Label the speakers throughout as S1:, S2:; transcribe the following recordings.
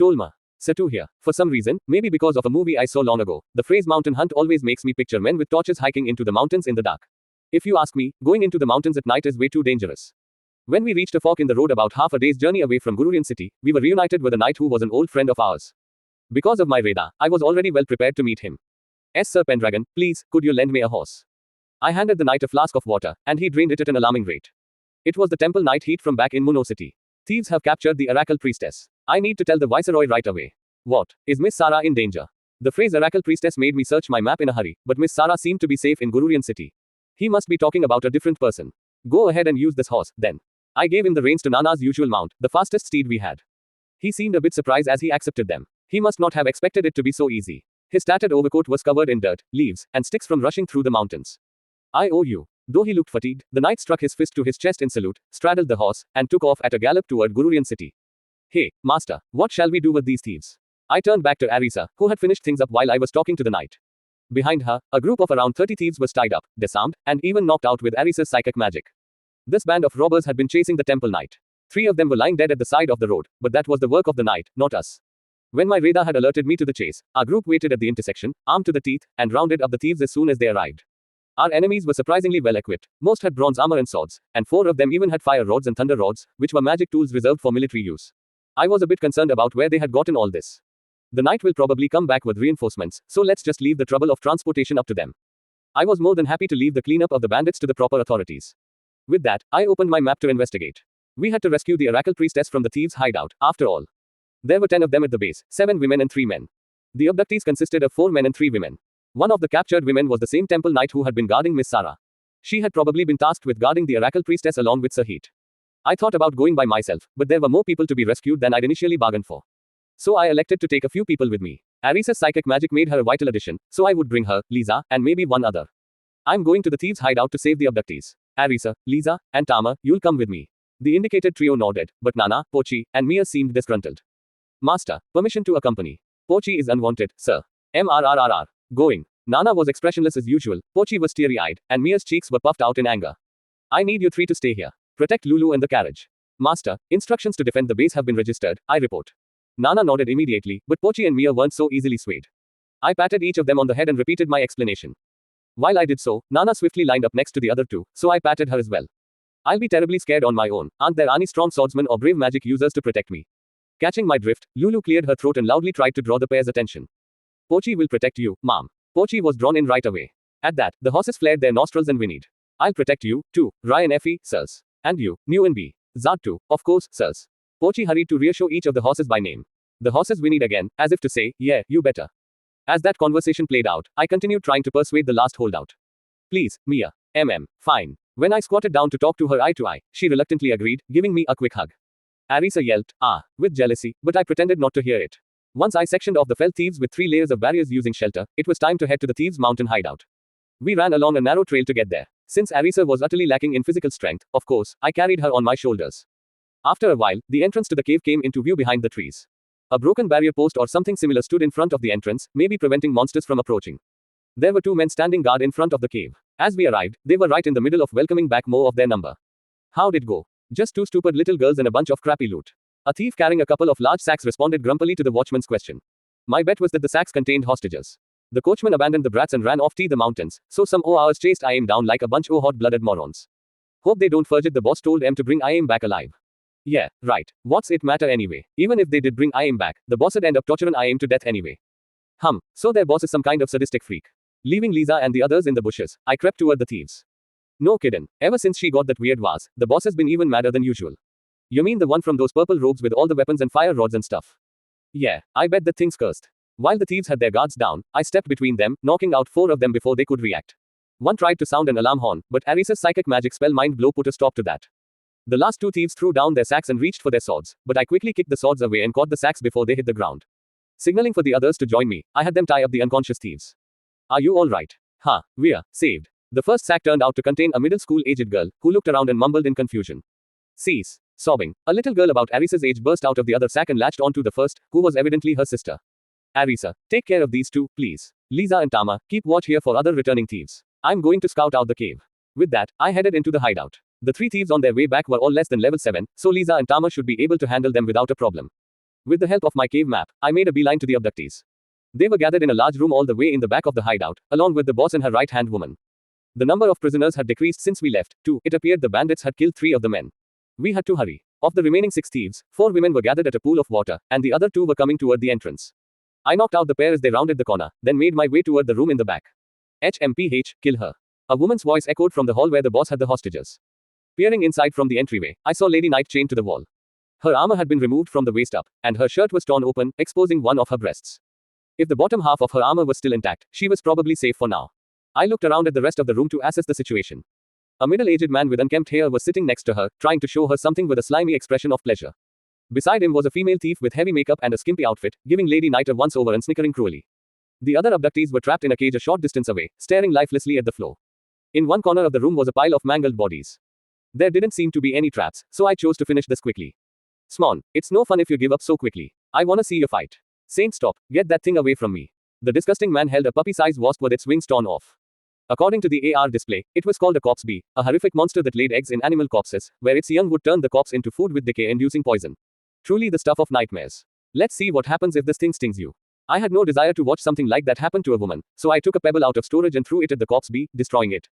S1: Tolma. Satu here. For some reason, maybe because of a movie I saw long ago, the phrase mountain hunt always makes me picture men with torches hiking into the mountains in the dark. If you ask me, going into the mountains at night is way too dangerous. When we reached a fork in the road about half a day's journey away from Gururian city, we were reunited with a knight who was an old friend of ours. Because of my radar, I was already well prepared to meet him. "Yes, Sir Pendragon, please, could you lend me a horse?" I handed the knight a flask of water, and he drained it at an alarming rate. It was the temple night heat from back in Muno city. "Thieves have captured the Oracle priestess. I need to tell the viceroy right away." "What? Is Miss Sarah in danger?" The phrase Oracle priestess made me search my map in a hurry, but Miss Sarah seemed to be safe in Gururian city. He must be talking about a different person. "Go ahead and use this horse, then." I gave him the reins to Nana's usual mount, the fastest steed we had. He seemed a bit surprised as he accepted them. He must not have expected it to be so easy. His tattered overcoat was covered in dirt, leaves, and sticks from rushing through the mountains. "I owe you." Though he looked fatigued, the knight struck his fist to his chest in salute, straddled the horse, and took off at a gallop toward Gururian city. "Hey, master, what shall we do with these thieves?" I turned back to Arisa, who had finished things up while I was talking to the knight. Behind her, a group of around 30 thieves was tied up, disarmed, and even knocked out with Arisa's psychic magic. This band of robbers had been chasing the temple knight. 3 of them were lying dead at the side of the road, but that was the work of the knight, not us. When my radar had alerted me to the chase, our group waited at the intersection, armed to the teeth, and rounded up the thieves as soon as they arrived. Our enemies were surprisingly well equipped. Most had bronze armor and swords, and 4 of them even had fire rods and thunder rods, which were magic tools reserved for military use. I was a bit concerned about where they had gotten all this. The knight will probably come back with reinforcements, so let's just leave the trouble of transportation up to them. I was more than happy to leave the cleanup of the bandits to the proper authorities. With that, I opened my map to investigate. We had to rescue the Oracle priestess from the thieves' hideout, after all. There were 10 of them at the base, 7 women and 3 men. The abductees consisted of 4 men and 3 women. One of the captured women was the same temple knight who had been guarding Miss Sarah. She had probably been tasked with guarding the Oracle priestess along with Sahit. I thought about going by myself, but there were more people to be rescued than I'd initially bargained for. So I elected to take a few people with me. Arisa's psychic magic made her a vital addition, so I would bring her, Lisa, and maybe one other. "I'm going to the thieves' hideout to save the abductees. Arisa, Lisa, and Tama, you'll come with me." The indicated trio nodded, but Nana, Pochi, and Mia seemed disgruntled. "Master, permission to accompany." "Pochi is unwanted, sir." "MRRRR. Going." Nana was expressionless as usual, Pochi was teary-eyed, and Mia's cheeks were puffed out in anger. "I need you 3 to stay here. Protect Lulu and the carriage." "Master, instructions to defend the base have been registered, I report." Nana nodded immediately, but Pochi and Mia weren't so easily swayed. I patted each of them on the head and repeated my explanation. While I did so, Nana swiftly lined up next to the other 2, so I patted her as well. "I'll be terribly scared on my own. Aren't there any strong swordsmen or brave magic users to protect me?" Catching my drift, Lulu cleared her throat and loudly tried to draw the pair's attention. "Pochi will protect you, ma'am." Pochi was drawn in right away. At that, the horses flared their nostrils and whinnied. "I'll protect you, too, Ryan Effie, sirs. And you, New and B. Zad too, of course, sirs." Pochi hurried to reassure each of the horses by name. The horses whinnied again, as if to say, "Yeah, you better." As that conversation played out, I continued trying to persuade the last holdout. "Please, Mia. Fine." When I squatted down to talk to her eye to eye, she reluctantly agreed, giving me a quick hug. Arisa yelped, "Ah," with jealousy, but I pretended not to hear it. Once I sectioned off the fell thieves with 3 layers of barriers using shelter, it was time to head to the thieves' mountain hideout. We ran along a narrow trail to get there. Since Arisa was utterly lacking in physical strength, of course, I carried her on my shoulders. After a while, the entrance to the cave came into view behind the trees. A broken barrier post or something similar stood in front of the entrance, maybe preventing monsters from approaching. There were 2 men standing guard in front of the cave. As we arrived, they were right in the middle of welcoming back more of their number. How'd it go? "Just 2 stupid little girls and a bunch of crappy loot." A thief carrying a couple of large sacks responded grumpily to the watchman's question. My bet was that the sacks contained hostages. The coachman abandoned the brats and ran off to the mountains, so some hours chased IM down like a bunch of hot-blooded morons. "Hope they don't forget the boss told them to bring IM back alive." Yeah, right. What's it matter anyway? Even if they did bring IM back, the boss'd end up torturing IM to death anyway. So their boss is some kind of sadistic freak. Leaving Lisa and the others in the bushes, I crept toward the thieves. No kiddin'. Ever since she got that weird vase, the boss has been even madder than usual. You mean the one from those purple robes with all the weapons and fire rods and stuff? Yeah, I bet that thing's cursed. While the thieves had their guards down, I stepped between them, knocking out 4 of them before they could react. One tried to sound an alarm horn, but Arisa's psychic magic spell mind blow put a stop to that. The last 2 thieves threw down their sacks and reached for their swords, but I quickly kicked the swords away and caught the sacks before they hit the ground. Signaling for the others to join me, I had them tie up the unconscious thieves. "Are you all right?" We're saved." The first sack turned out to contain a middle school-aged girl, who looked around and mumbled in confusion. "Cease." Sobbing, a little girl about Arisa's age burst out of the other sack and latched onto the first, who was evidently her sister. "Arisa, take care of these 2, please. Lisa and Tama, keep watch here for other returning thieves. I'm going to scout out the cave." With that, I headed into the hideout. The 3 thieves on their way back were all less than level 7, so Lisa and Tama should be able to handle them without a problem. With the help of my cave map, I made a beeline to the abductees. They were gathered in a large room all the way in the back of the hideout, along with the boss and her right-hand woman. The number of prisoners had decreased since we left, too. It appeared the bandits had killed 3 of the men. We had to hurry. Of the remaining 6 thieves, 4 women were gathered at a pool of water, and the other 2 were coming toward the entrance. I knocked out the pair as they rounded the corner, then made my way toward the room in the back. HMPH, kill her. A woman's voice echoed from the hall where the boss had the hostages. Peering inside from the entryway, I saw Lady Knight chained to the wall. Her armor had been removed from the waist up, and her shirt was torn open, exposing one of her breasts. If the bottom half of her armor was still intact, she was probably safe for now. I looked around at the rest of the room to assess the situation. A middle-aged man with unkempt hair was sitting next to her, trying to show her something with a slimy expression of pleasure. Beside him was a female thief with heavy makeup and a skimpy outfit, giving Lady Knight a once-over and snickering cruelly. The other abductees were trapped in a cage a short distance away, staring lifelessly at the floor. In one corner of the room was a pile of mangled bodies. There didn't seem to be any traps, so I chose to finish this quickly. Swan, it's no fun if you give up so quickly. I wanna see you fight. Saint, stop, get that thing away from me. The disgusting man held a puppy-sized wasp with its wings torn off. According to the AR display, it was called a corpse bee, a horrific monster that laid eggs in animal corpses, where its young would turn the corpse into food with decay-inducing poison. Truly the stuff of nightmares. Let's see what happens if this thing stings you. I had no desire to watch something like that happen to a woman, so I took a pebble out of storage and threw it at the corpse bee, destroying it.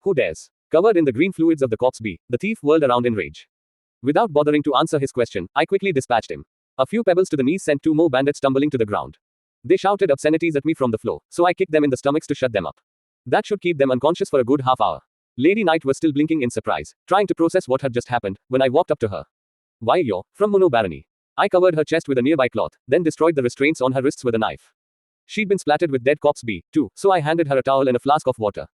S1: Who dares? Covered in the green fluids of the corpse bee, the thief whirled around in rage. Without bothering to answer his question, I quickly dispatched him. A few pebbles to the knees sent 2 more bandits tumbling to the ground. They shouted obscenities at me from the floor, so I kicked them in the stomachs to shut them up. That should keep them unconscious for a good half hour. Lady Knight was still blinking in surprise, trying to process what had just happened, when I walked up to her. Why, you're from Muno Barony. I covered her chest with a nearby cloth, then destroyed the restraints on her wrists with a knife. She'd been splattered with dead corpse bee, too, so I handed her a towel and a flask of water.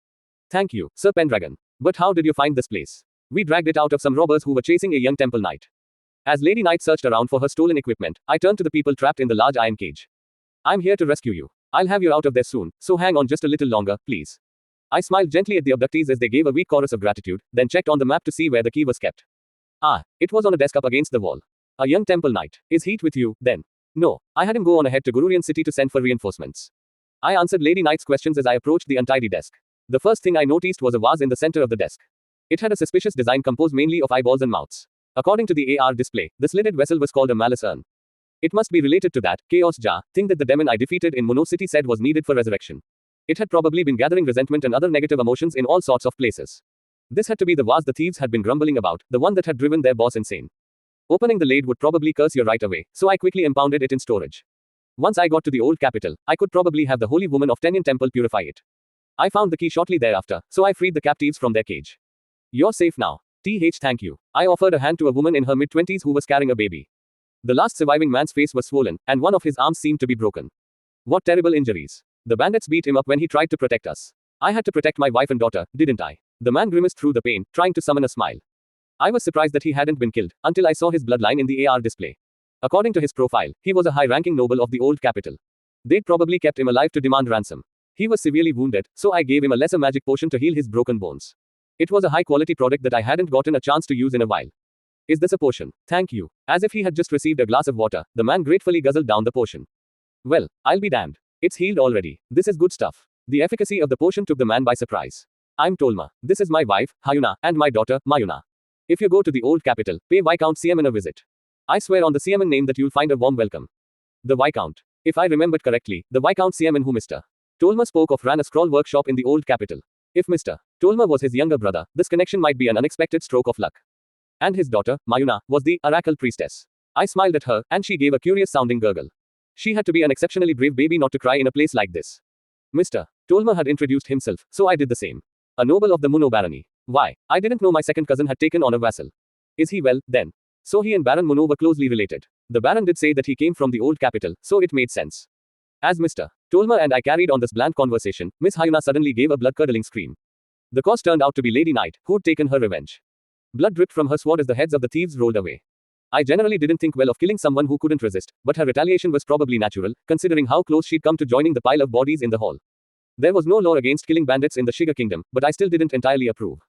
S1: Thank you, Sir Pendragon. But how did you find this place? We dragged it out of some robbers who were chasing a young temple knight. As Lady Knight searched around for her stolen equipment, I turned to the people trapped in the large iron cage. I'm here to rescue you. I'll have you out of there soon, so hang on just a little longer, please. I smiled gently at the abductees as they gave a weak chorus of gratitude, then checked on the map to see where the key was kept. Ah, it was on a desk up against the wall. A young temple knight. Is Heat with you, then? No, I had him go on ahead to Gururian city to send for reinforcements. I answered Lady Knight's questions as I approached the untidy desk. The first thing I noticed was a vase in the center of the desk. It had a suspicious design composed mainly of eyeballs and mouths. According to the AR display, the slitted vessel was called a malice urn. It must be related to that chaos jar thing that the demon I defeated in Muno City said was needed for resurrection. It had probably been gathering resentment and other negative emotions in all sorts of places. This had to be the vase the thieves had been grumbling about, the one that had driven their boss insane. Opening the lid would probably curse you right away, so I quickly impounded it in storage. Once I got to the old capital, I could probably have the Holy Woman of Tenyan Temple purify it. I found the key shortly thereafter, so I freed the captives from their cage. You're safe now. Thank you. I offered a hand to a woman in her mid-20s who was carrying a baby. The last surviving man's face was swollen, and one of his arms seemed to be broken. What terrible injuries. The bandits beat him up when he tried to protect us. I had to protect my wife and daughter, didn't I? The man grimaced through the pain, trying to summon a smile. I was surprised that he hadn't been killed, until I saw his bloodline in the AR display. According to his profile, he was a high-ranking noble of the old capital. They'd probably kept him alive to demand ransom. He was severely wounded, so I gave him a lesser magic potion to heal his broken bones. It was a high-quality product that I hadn't gotten a chance to use in a while. Is this a potion? Thank you. As if he had just received a glass of water, the man gratefully guzzled down the potion. Well, I'll be damned. It's healed already. This is good stuff. The efficacy of the potion took the man by surprise. I'm Tolma. This is my wife, Hayuna, and my daughter, Mayuna. If you go to the old capital, pay Viscount Siaman a visit. I swear on the Siaman name that you'll find a warm welcome. The Viscount. If I remembered correctly, the Viscount Siaman who Mr. Tolma spoke of ran a scroll workshop in the old capital. If Mr. Tolma was his younger brother, this connection might be an unexpected stroke of luck. And his daughter, Mayuna, was the oracle priestess. I smiled at her, and she gave a curious-sounding gurgle. She had to be an exceptionally brave baby not to cry in a place like this. Mr. Tolma had introduced himself, so I did the same. A noble of the Muno barony. Why, I didn't know my second cousin had taken on a vassal. Is he well, then? So he and Baron Muno were closely related. The Baron did say that he came from the old capital, so it made sense. As Mr. Tolma and I carried on this bland conversation, Miss Hayuna suddenly gave a blood-curdling scream. The cause turned out to be Lady Knight, who'd taken her revenge. Blood dripped from her sword as the heads of the thieves rolled away. I generally didn't think well of killing someone who couldn't resist, but her retaliation was probably natural, considering how close she'd come to joining the pile of bodies in the hall. There was no law against killing bandits in the Shiga Kingdom, but I still didn't entirely approve.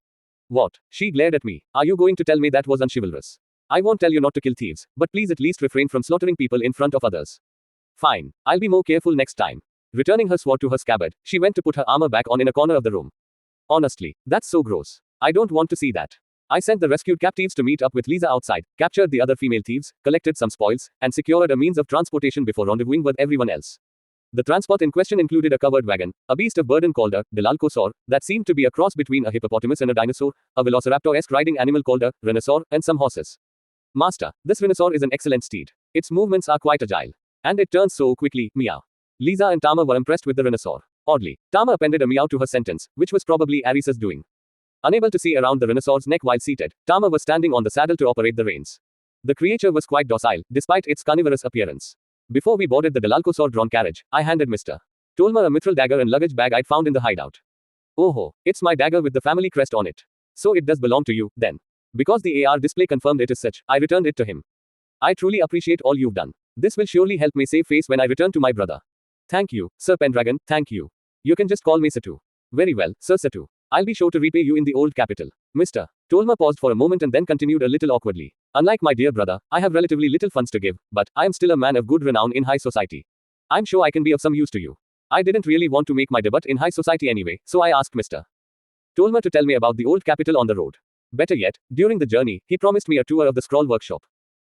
S1: What? She glared at me. Are you going to tell me that was unchivalrous? I won't tell you not to kill thieves, but please at least refrain from slaughtering people in front of others. Fine. I'll be more careful next time. Returning her sword to her scabbard, she went to put her armor back on in a corner of the room. Honestly, that's so gross. I don't want to see that. I sent the rescued captives to meet up with Lisa outside, captured the other female thieves, collected some spoils, and secured a means of transportation before rendezvousing with everyone else. The transport in question included a covered wagon, a beast of burden called a Dilalcosaur, that seemed to be a cross between a hippopotamus and a dinosaur, a velociraptor-esque riding animal called a rhinosaur, and some horses. Master, this rhinosaur is an excellent steed. Its movements are quite agile. And it turns so quickly, meow. Lisa and Tama were impressed with the rhinosaur. Oddly, Tama appended a meow to her sentence, which was probably Arisa's doing. Unable to see around the rhinosaur's neck while seated, Tama was standing on the saddle to operate the reins. The creature was quite docile, despite its carnivorous appearance. Before we boarded the Dilalcosaur-drawn carriage, I handed Mr. Tolma a mithril dagger and luggage bag I'd found in the hideout. Oh ho, it's my dagger with the family crest on it. So it does belong to you, then. Because the AR display confirmed it is such, I returned it to him. I truly appreciate all you've done. This will surely help me save face when I return to my brother. Thank you, Sir Pendragon, thank you. You can just call me Satu. Very well, Sir Satu. I'll be sure to repay you in the old capital. Mr. Tolma paused for a moment and then continued a little awkwardly. Unlike my dear brother, I have relatively little funds to give, but I am still a man of good renown in high society. I'm sure I can be of some use to you. I didn't really want to make my debut in high society anyway, so I asked Mr. Tolma to tell me about the old capital on the road. Better yet, during the journey, he promised me a tour of the scroll workshop.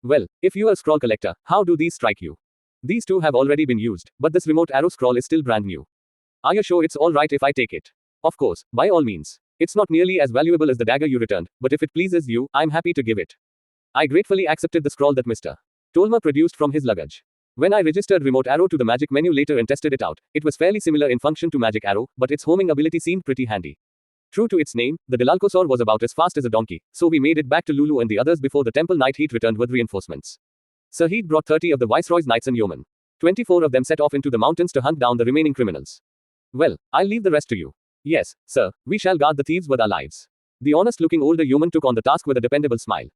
S1: Well, if you are a scroll collector, how do these strike you? These two have already been used, but this remote arrow scroll is still brand new. Are you sure it's alright if I take it? Of course, by all means. It's not nearly as valuable as the dagger you returned, but if it pleases you, I'm happy to give it. I gratefully accepted the scroll that Mr. Tolma produced from his luggage. When I registered remote arrow to the magic menu later and tested it out, it was fairly similar in function to magic arrow, but its homing ability seemed pretty handy. True to its name, the Dilalcosaur was about as fast as a donkey, so we made it back to Lulu and the others before the temple knight Heat returned with reinforcements. Sir Heat brought 30 of the Viceroy's knights and yeomen. 24 of them set off into the mountains to hunt down the remaining criminals. Well, I'll leave the rest to you. Yes, sir, we shall guard the thieves with our lives. The honest-looking older yeoman took on the task with a dependable smile.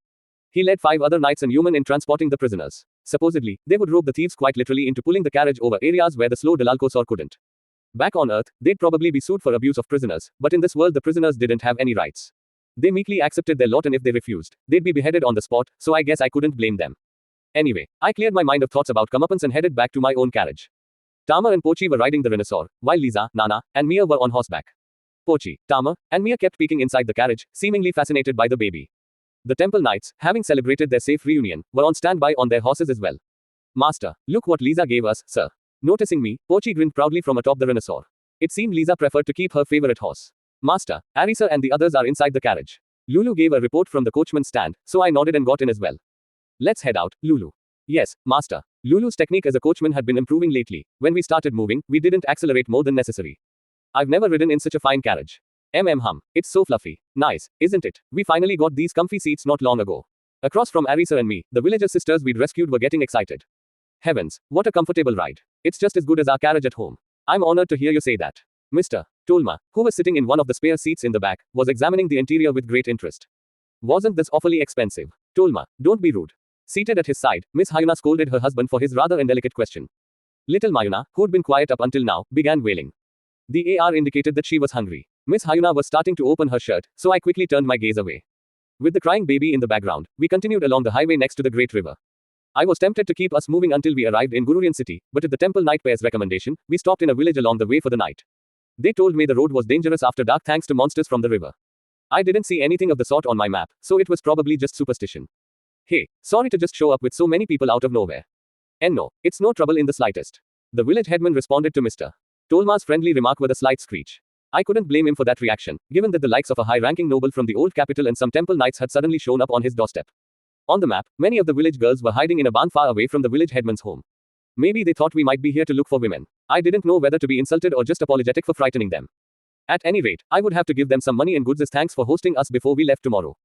S1: He led 5 other knights and yeomen in transporting the prisoners. Supposedly, they would rope the thieves quite literally into pulling the carriage over areas where the slow Dilalcosaur couldn't. Back on Earth, they'd probably be sued for abuse of prisoners, but in this world the prisoners didn't have any rights. They meekly accepted their lot and if they refused, they'd be beheaded on the spot, so I guess I couldn't blame them. Anyway, I cleared my mind of thoughts about comeuppance and headed back to my own carriage. Tama and Pochi were riding the rhinosaur, while Lisa, Nana, and Mia were on horseback. Pochi, Tama, and Mia kept peeking inside the carriage, seemingly fascinated by the baby. The temple knights, having celebrated their safe reunion, were on standby on their horses as well. Master, look what Lisa gave us, sir. Noticing me, Pochi grinned proudly from atop the rhinosaur. It seemed Lisa preferred to keep her favorite horse. Master, Arisa and the others are inside the carriage. Lulu gave a report from the coachman's stand, so I nodded and got in as well. Let's head out, Lulu. Yes, Master. Lulu's technique as a coachman had been improving lately. When we started moving, we didn't accelerate more than necessary. I've never ridden in such a fine carriage. Hum. It's so fluffy. Nice, isn't it? We finally got these comfy seats not long ago. Across from Arisa and me, the villager sisters we'd rescued were getting excited. Heavens, what a comfortable ride. It's just as good as our carriage at home. I'm honored to hear you say that. Mr. Tolma, who was sitting in one of the spare seats in the back, was examining the interior with great interest. Wasn't this awfully expensive? Tolma, don't be rude. Seated at his side, Miss Hayuna scolded her husband for his rather indelicate question. Little Mayuna, who'd been quiet up until now, began wailing. The AR indicated that she was hungry. Miss Hayuna was starting to open her shirt, so I quickly turned my gaze away. With the crying baby in the background, we continued along the highway next to the Great River. I was tempted to keep us moving until we arrived in Gururian city, but at the temple knight pair's recommendation, we stopped in a village along the way for the night. They told me the road was dangerous after dark thanks to monsters from the river. I didn't see anything of the sort on my map, so it was probably just superstition. Hey, sorry to just show up with so many people out of nowhere. And no, it's no trouble in the slightest. The village headman responded to Mr. Tolma's friendly remark with a slight screech. I couldn't blame him for that reaction, given that the likes of a high-ranking noble from the old capital and some temple knights had suddenly shown up on his doorstep. On the map, many of the village girls were hiding in a barn far away from the village headman's home. Maybe they thought we might be here to look for women. I didn't know whether to be insulted or just apologetic for frightening them. At any rate, I would have to give them some money and goods as thanks for hosting us before we left tomorrow.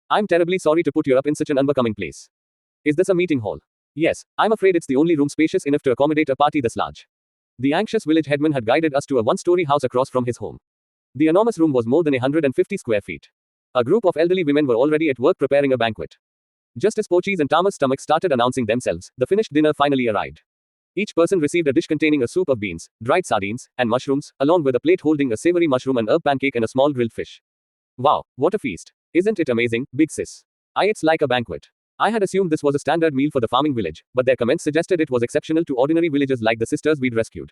S1: I'm terribly sorry to put you up in such an unbecoming place. Is this a meeting hall? Yes, I'm afraid it's the only room spacious enough to accommodate a party this large. The anxious village headman had guided us to a one-story house across from his home. The enormous room was more than 150 square feet. A group of elderly women were already at work preparing a banquet. Just as Pochi's and Tama's stomachs started announcing themselves, the finished dinner finally arrived. Each person received a dish containing a soup of beans, dried sardines, and mushrooms, along with a plate holding a savory mushroom and herb pancake and a small grilled fish. Wow, what a feast. Isn't it amazing, big sis? It's like a banquet. I had assumed this was a standard meal for the farming village, but their comments suggested it was exceptional to ordinary villagers like the sisters we'd rescued.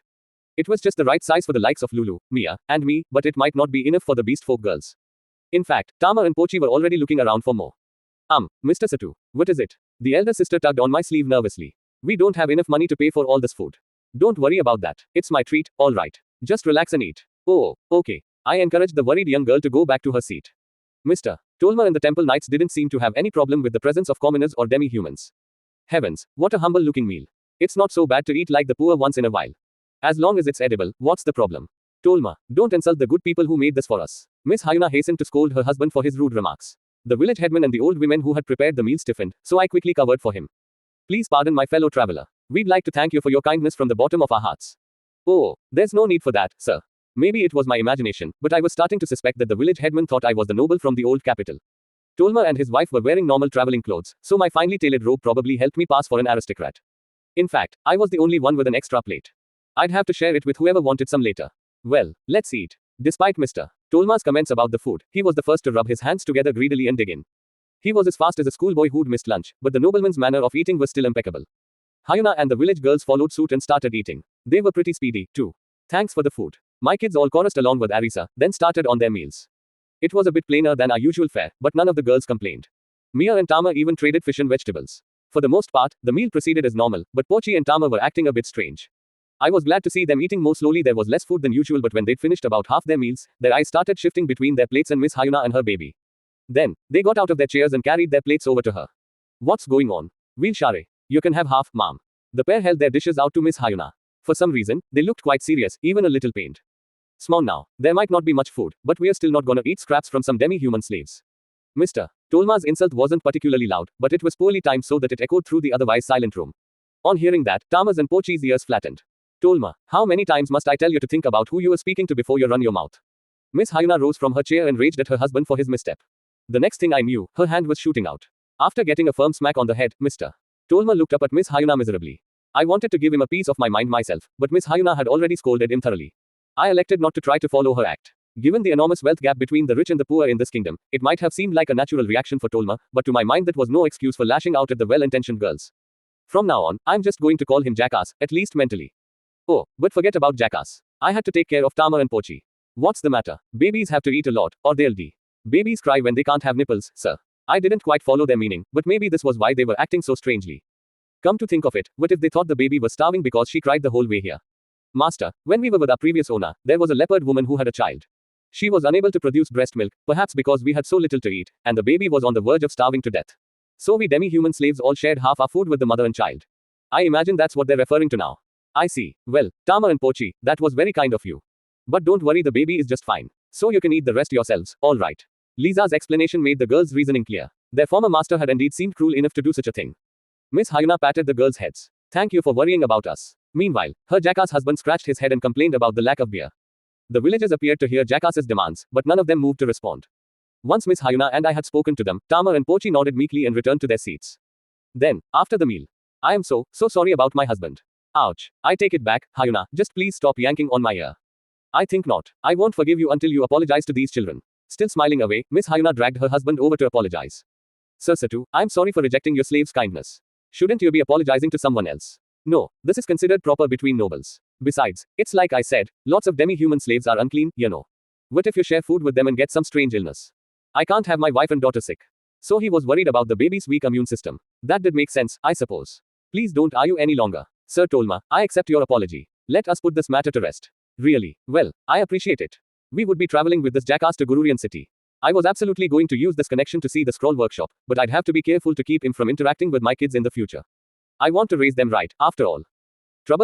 S1: It was just the right size for the likes of Lulu, Mia, and me, but it might not be enough for the beast folk girls. In fact, Tama and Pochi were already looking around for more. Mr. Satu, what is it? The elder sister tugged on my sleeve nervously. We don't have enough money to pay for all this food. Don't worry about that. It's my treat, alright. Just relax and eat. Oh, okay. I encouraged the worried young girl to go back to her seat. Mr. Tolma and the temple knights didn't seem to have any problem with the presence of commoners or demi-humans. Heavens, what a humble looking meal. It's not so bad to eat like the poor once in a while. As long as it's edible, what's the problem? Tolma, don't insult the good people who made this for us. Miss Hayuna hastened to scold her husband for his rude remarks. The village headman and the old women who had prepared the meal stiffened, so I quickly covered for him. Please pardon my fellow traveler. We'd like to thank you for your kindness from the bottom of our hearts. Oh, there's no need for that, sir. Maybe it was my imagination, but I was starting to suspect that the village headman thought I was the noble from the old capital. Tolma and his wife were wearing normal traveling clothes, so my finely tailored robe probably helped me pass for an aristocrat. In fact, I was the only one with an extra plate. I'd have to share it with whoever wanted some later. Well, let's eat. Despite Mr. Tolma's comments about the food, he was the first to rub his hands together greedily and dig in. He was as fast as a schoolboy who'd missed lunch, but the nobleman's manner of eating was still impeccable. Hayuna and the village girls followed suit and started eating. They were pretty speedy, too. Thanks for the food. My kids all chorused along with Arisa, then started on their meals. It was a bit plainer than our usual fare, but none of the girls complained. Mia and Tama even traded fish and vegetables. For the most part, the meal proceeded as normal, but Pochi and Tama were acting a bit strange. I was glad to see them eating more slowly. There was less food than usual, but when they'd finished about half their meals, their eyes started shifting between their plates and Miss Hayuna and her baby. Then, they got out of their chairs and carried their plates over to her. What's going on? We'll share. You can have half, ma'am. The pair held their dishes out to Miss Hayuna. For some reason, they looked quite serious, even a little pained. Small now. There might not be much food, but we're still not gonna eat scraps from some demi-human slaves. Mr. Tolma's insult wasn't particularly loud, but it was poorly timed so that it echoed through the otherwise silent room. On hearing that, Tama's and Pochi's ears flattened. Tolma, how many times must I tell you to think about who you are speaking to before you run your mouth? Miss Hayuna rose from her chair and raged at her husband for his misstep. The next thing I knew, her hand was shooting out. After getting a firm smack on the head, Mr. Tolma looked up at Miss Hayuna miserably. I wanted to give him a piece of my mind myself, but Miss Hayuna had already scolded him thoroughly. I elected not to try to follow her act. Given the enormous wealth gap between the rich and the poor in this kingdom, it might have seemed like a natural reaction for Tolma, but to my mind that was no excuse for lashing out at the well-intentioned girls. From now on, I'm just going to call him Jackass, at least mentally. Oh, but forget about Jackass. I had to take care of Tama and Pochi. What's the matter? Babies have to eat a lot, or they'll die. Babies cry when they can't have nipples, sir. I didn't quite follow their meaning, but maybe this was why they were acting so strangely. Come to think of it, what if they thought the baby was starving because she cried the whole way here? Master, when we were with our previous owner, there was a leopard woman who had a child. She was unable to produce breast milk, perhaps because we had so little to eat, and the baby was on the verge of starving to death. So we demi-human slaves all shared half our food with the mother and child. I imagine that's what they're referring to now. I see. Well, Tama and Pochi, that was very kind of you. But don't worry, the baby is just fine. So you can eat the rest yourselves, alright. Lisa's explanation made the girls' reasoning clear. Their former master had indeed seemed cruel enough to do such a thing. Miss Hayuna patted the girls' heads. Thank you for worrying about us. Meanwhile, her Jackass husband scratched his head and complained about the lack of beer. The villagers appeared to hear Jackass's demands, but none of them moved to respond. Once Miss Hayuna and I had spoken to them, Tama and Pochi nodded meekly and returned to their seats. Then, after the meal, I am so sorry about my husband. Ouch. I take it back, Hayuna, just please stop yanking on my ear. I think not. I won't forgive you until you apologize to these children. Still smiling away, Miss Hayuna dragged her husband over to apologize. Sir Satu, I'm sorry for rejecting your slave's kindness. Shouldn't you be apologizing to someone else? No, this is considered proper between nobles. Besides, it's like I said, lots of demi-human slaves are unclean, you know. What if you share food with them and get some strange illness? I can't have my wife and daughter sick. So he was worried about the baby's weak immune system. That did make sense, I suppose. Please don't argue any longer. Sir Tolma, I accept your apology. Let us put this matter to rest. Really? Well, I appreciate it. We would be traveling with this Jackass to Gururian city. I was absolutely going to use this connection to see the scroll workshop, but I'd have to be careful to keep him from interacting with my kids in the future. I want to raise them right, after all. Trouble